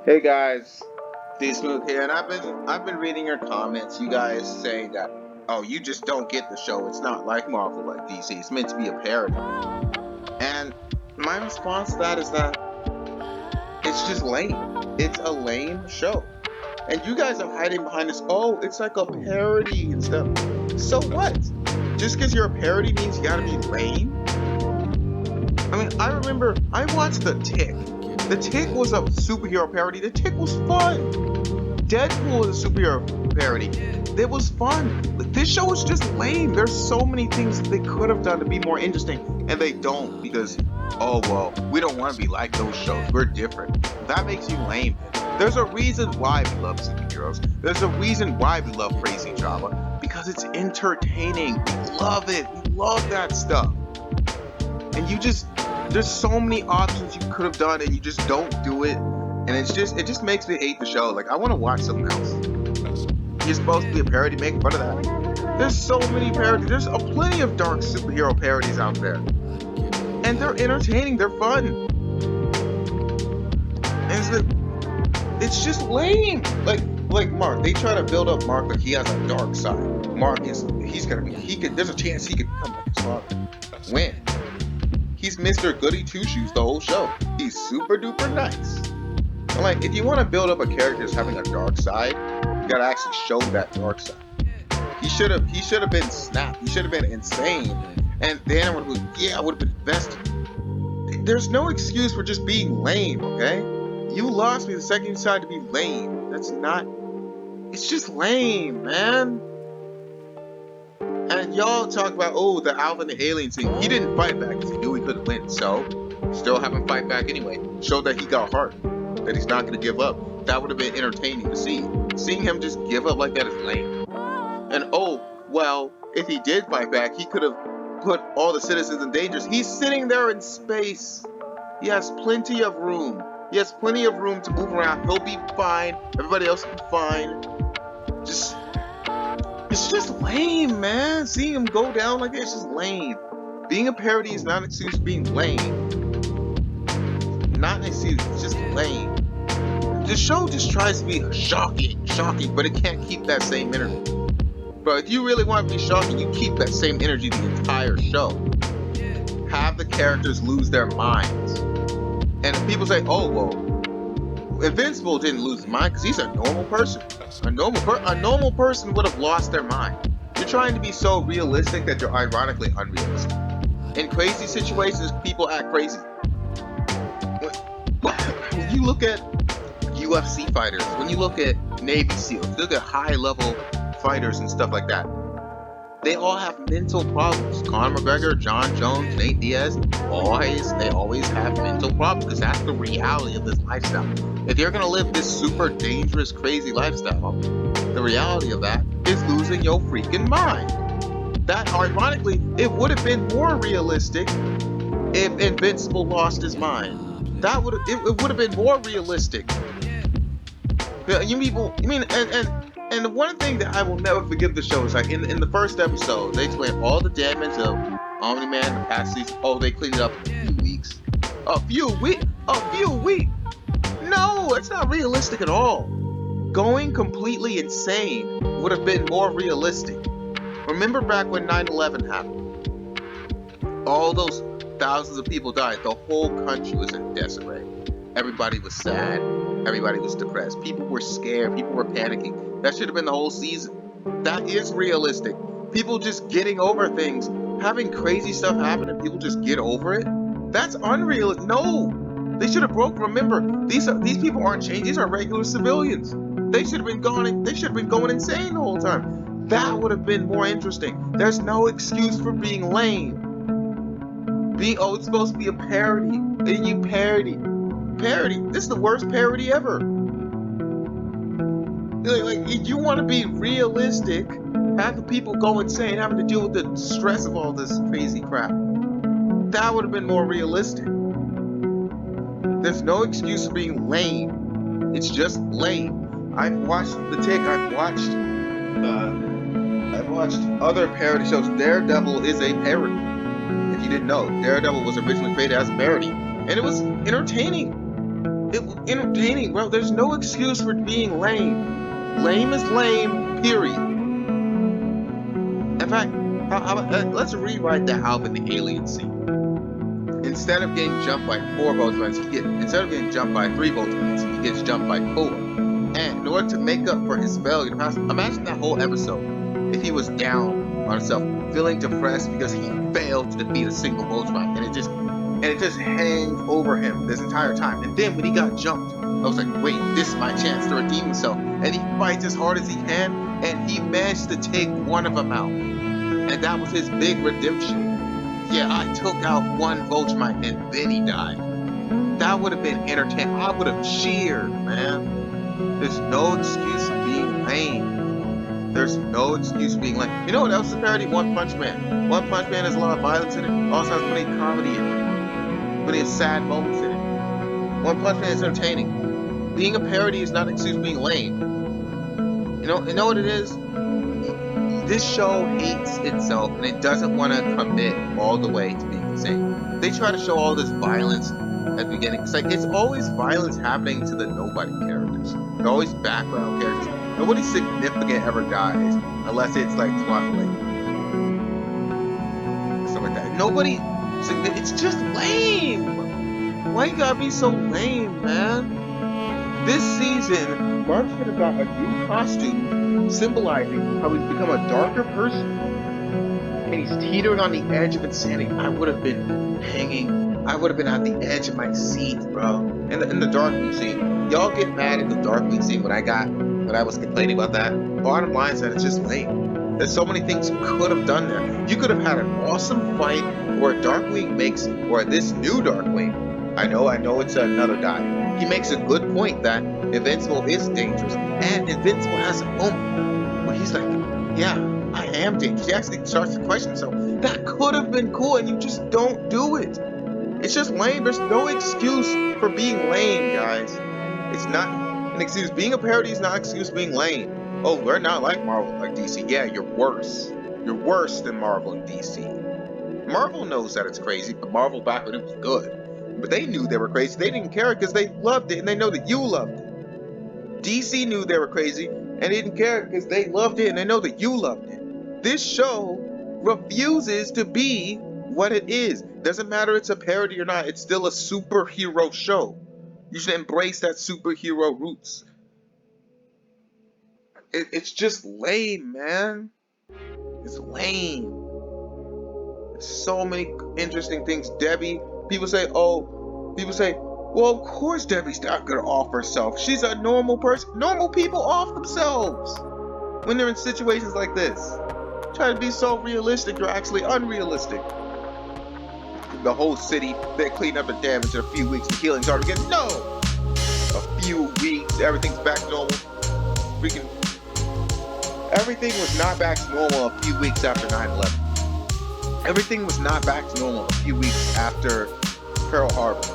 Hey guys, D Smooth here, and I've been reading your comments. You guys saying that, oh, you just don't get the show. It's not like Marvel, like DC. It's meant to be a parody. And my response to that is that it's just lame. It's a lame show. And you guys are hiding behind this. Oh, it's like a parody and stuff. So what? Just because you're a parody means you gotta be lame? I mean, I remember I watched The Tick. The Tick was a superhero parody. The Tick was fun. Deadpool is a superhero parody. It was fun. This show is just lame. There's so many things they could have done to be more interesting, and they don't because, oh well, we don't want to be like those shows. We're different. That makes you lame. There's a reason why we love superheroes. There's a reason why we love crazy drama because it's entertaining. We love it. We love that stuff. And there's so many options you could have done, and you just don't do it. And it just makes me hate the show. Like, I want to watch something else. You're supposed to be a parody, make fun of that. There's so many parodies. There's a plenty of dark superhero parodies out there. And they're entertaining, they're fun. And it's just lame. Like Mark, they try to build up Mark like he has a dark side. Mark there's a chance he could become like his father. When? He's Mr. Goody Two Shoes the whole show. He's super duper nice. And like, if you want to build up a character as having a dark side, you gotta actually show that dark side. He should have been snapped. He should have been insane. And then I would have been invested. There's no excuse for just being lame, okay? You lost me the second you decided to be lame. It's just lame, man. And y'all talk about, oh, the Alvin the Alien thing. He didn't fight back because he knew he couldn't win. So, still have him fight back anyway. Show that he got heart. That he's not going to give up. That would have been entertaining to see. Seeing him just give up like that is lame. And oh, well, if he did fight back, he could have put all the citizens in danger. He's sitting there in space. He has plenty of room. He has plenty of room to move around. He'll be fine. Everybody else will be fine. It's just lame, man. Seeing him go down like that is just lame. Being a parody is not an excuse for being lame. Not an excuse, it's just lame. The show just tries to be shocking, but it can't keep that same energy. But if you really want to be shocking, you keep that same energy the entire show. Have the characters lose their minds. And if people say, oh, well, Invincible didn't lose his mind because he's a normal person. A normal person would have lost their mind. You're trying to be so realistic that you're ironically unrealistic. In crazy situations, people act crazy. When you look at UFC fighters, when you look at Navy SEALs, you look at high-level fighters and stuff like that, they all have mental problems. Conor McGregor, John Jones, Nate Diaz, they always have mental problems because that's the reality of this lifestyle. If you're gonna live this super dangerous, crazy lifestyle, the reality of that is losing your freaking mind. That, ironically, it would have been more realistic if Invincible lost his mind. It would have been more realistic. And the one thing that I will never forgive the show is like in the first episode, they explain all the damage of Omni-Man in the past season. Oh, they cleaned it up in a few weeks. A few weeks? No, it's not realistic at all. Going completely insane would have been more realistic. Remember back when 9/11 happened? All those thousands of people died. The whole country was in disarray. Everybody was sad. Everybody was depressed. People were scared. People were panicking. That should have been the whole season. That is realistic. People just getting over things. Having crazy stuff happen and people just get over it? That's unrealistic. No! They should have broke. Remember, these people aren't changed. These are regular civilians. They should have been going insane the whole time. That would have been more interesting. There's no excuse for being lame. It's supposed to be a parody. And you parody. This is the worst parody ever. Like, if you want to be realistic, have the people go insane, having to deal with the stress of all this crazy crap. That would have been more realistic. There's no excuse for being lame. It's just lame. I've watched The Tick. I've watched other parody shows. Daredevil is a parody. If you didn't know, Daredevil was originally created as a parody, and it was entertaining. It was entertaining, bro. There's no excuse for being lame. Lame is lame, period. In fact, let's rewrite the Alvin the Alien scene. Instead of getting jumped by 4 Voltmans, instead of getting jumped by 3 Voltmans, he gets jumped by 4. And in order to make up for his failure to pass, imagine that whole episode if he was down on himself, feeling depressed because he failed to defeat a single Voltman, and it just hangs over him this entire time. And then when he got jumped, I was like, wait, this is my chance to redeem himself. And he fights as hard as he can, and he managed to take one of them out. And that was his big redemption. Yeah, I took out one Voltman and then he died. That would have been entertaining. I would have cheered, man. There's no excuse for being lame. There's no excuse for being lame. You know what else is a parody? One Punch Man. One Punch Man has a lot of violence in it. Also has plenty of comedy in it. Plenty of sad moments in it. One Punch Man is entertaining. Being a parody is not an excuse for being lame. You know what it is? This show hates itself and it doesn't want to commit all the way to being insane. They try to show all this violence at the beginning. It's like it's always violence happening to the nobody characters. They're always background characters. Nobody significant ever dies unless it's like Twilight. Stuff like that. Nobody significant. It's just lame. Why you gotta be so lame, man? This season, Mark should have got a new costume symbolizing how he's become a darker person. And he's teetering on the edge of insanity. I would have been hanging. I would have been at the edge of my seat, bro. In the Darkwing scene. Y'all get mad at the Darkwing scene when I was complaining about that. Bottom line is that it's just lame. There's so many things you could have done there. You could have had an awesome fight where Darkwing makes, or this new Darkwing, I know it's another guy. He makes a good point that Invincible is dangerous. And Invincible has a moment where he's like, yeah, I am dangerous. He actually starts to question himself. That could have been cool, and you just don't do it. It's just lame. There's no excuse for being lame, guys. It's not an excuse. Being a parody is not an excuse for being lame. Oh, we're not like Marvel, like DC. Yeah, you're worse. You're worse than Marvel and DC. Marvel knows that it's crazy, but Marvel back when it was good. But they knew they were crazy. They didn't care because they loved it, and they know that you loved it. DC knew they were crazy, and they didn't care because they loved it, and they know that you loved it. This show refuses to be what it is. Doesn't matter it's a parody or not, it's still a superhero show. You should embrace that superhero roots. It's just lame, man. It's lame. There's so many interesting things. Debbie, people say, well, of course Debbie's not gonna off herself. She's a normal person. Normal people off themselves when they're in situations like this. Try to be so realistic, you're actually unrealistic. The whole city, they clean up the damage in a few weeks, the healing's already getting, no! A few weeks, everything's back to normal. Everything was not back to normal a few weeks after 9/11. Everything was not back to normal a few weeks after Pearl Harbor.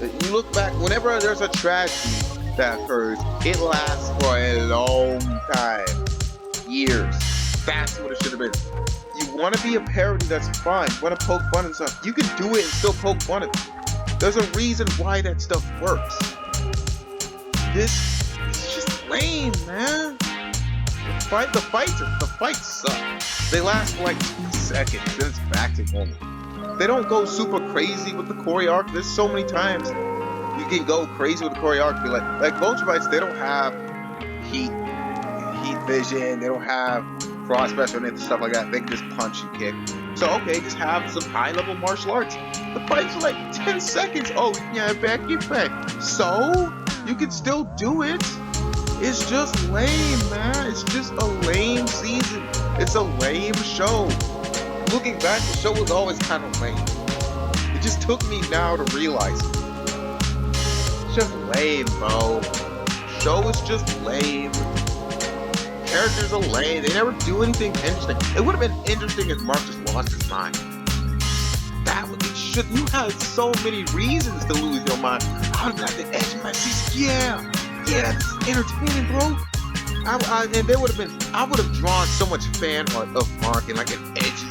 You look back, whenever there's a tragedy that occurs, it lasts for a long time. Years. That's what it should have been. You want to be a parody, that's fine. You want to poke fun and stuff. You can do it and still poke fun at it. There's a reason why that stuff works. This is just lame, man. The fights suck. They last for like 2 seconds, then it's back to normal. They don't go super crazy with the choreography. There's so many times you can go crazy with the choreography. Like Vulture Bites, they don't have heat vision. They don't have frostbite or anything stuff like that. They can just punch and kick. So okay, just have some high-level martial arts. The fights are like 10 seconds. Oh, yeah, back. So you can still do it. It's just lame, man. It's just a lame season. It's a lame show. Looking back, the show was always kind of lame. It just took me now to realize it. It's just lame, bro. The show is just lame. Characters are lame. They never do anything interesting. It would have been interesting if Mark just lost his mind. That would be shit. You had so many reasons to lose your mind. I'm at the edge of my seat. Yeah, that's entertaining, bro. I would have drawn so much fan art of Mark and like an edgy,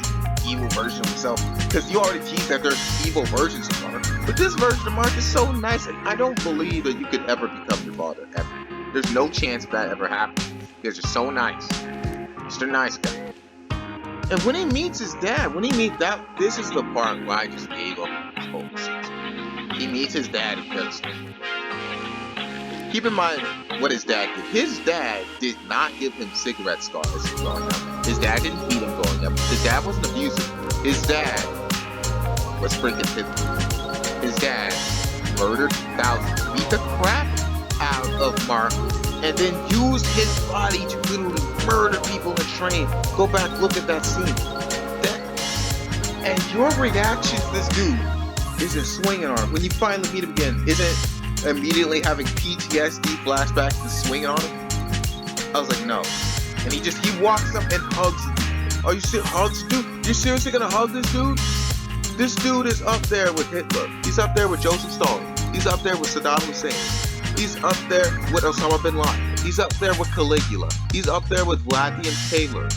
evil version of himself. Because you already teased that there's evil versions of Mark. But this version of Mark is so nice. I don't believe that you could ever become your father, ever. There's no chance of that ever happening. Because you're so nice. Just a nice guy. And when he meets his dad, this is the part where I just gave up this whole season. He meets his dad and does something. Keep in mind what his dad did. His dad did not give him cigarette scars growing up. His dad didn't beat him growing up. His dad wasn't abusive. His dad was freaking Hitler. His dad murdered thousands, beat the crap out of Mark, and then used his body to literally murder people in a train. Go back, look at that scene. And your reaction to this dude isn't swinging on him. When you finally meet him again, isn't immediately having PTSD flashbacks to swinging on him? I was like, no. And he walks up and hugs him. Are you serious? Hugs, dude? You seriously gonna hug this dude? This dude is up there with Hitler. He's up there with Joseph Stalin. He's up there with Saddam Hussein. He's up there with Osama bin Laden. He's up there with Caligula. He's up there with Vladimir Taylor.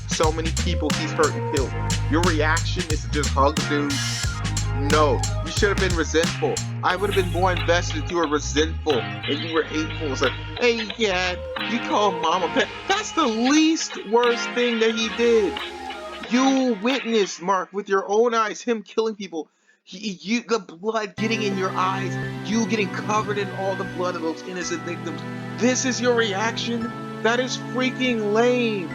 So many people he's hurt and killed. Your reaction is to just hug the dude? No, you should have been resentful. I would have been more invested if you were resentful and you were hateful. It's like, hey, Dad, you call Mom a pet. That's the least worst thing that he did. You witnessed, Mark, with your own eyes, him killing people. The blood getting in your eyes. You getting covered in all the blood of those innocent victims. This is your reaction? That is freaking lame.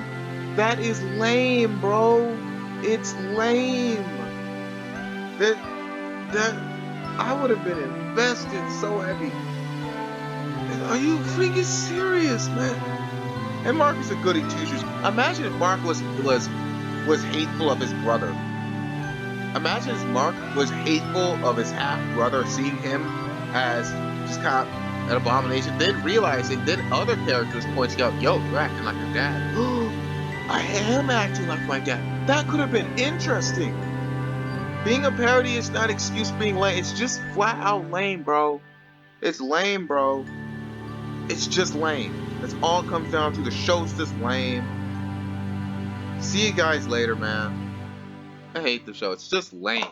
That is lame, bro. It's lame. That I would have been invested so heavy. Are you freaking serious, man? And Mark is a goody two-shoes. Imagine if Mark was hateful of his brother. Imagine if Mark was hateful of his half-brother, seeing him as just kind of an abomination, then realizing, then other characters pointing out, yo, you're acting like your dad. I am acting like my dad. That could have been interesting. Being a parody is not an excuse for being lame. It's just flat out lame, bro. It's lame, bro. It's just lame. That's all it comes down to. The show's just lame. See you guys later, man. I hate the show. It's just lame.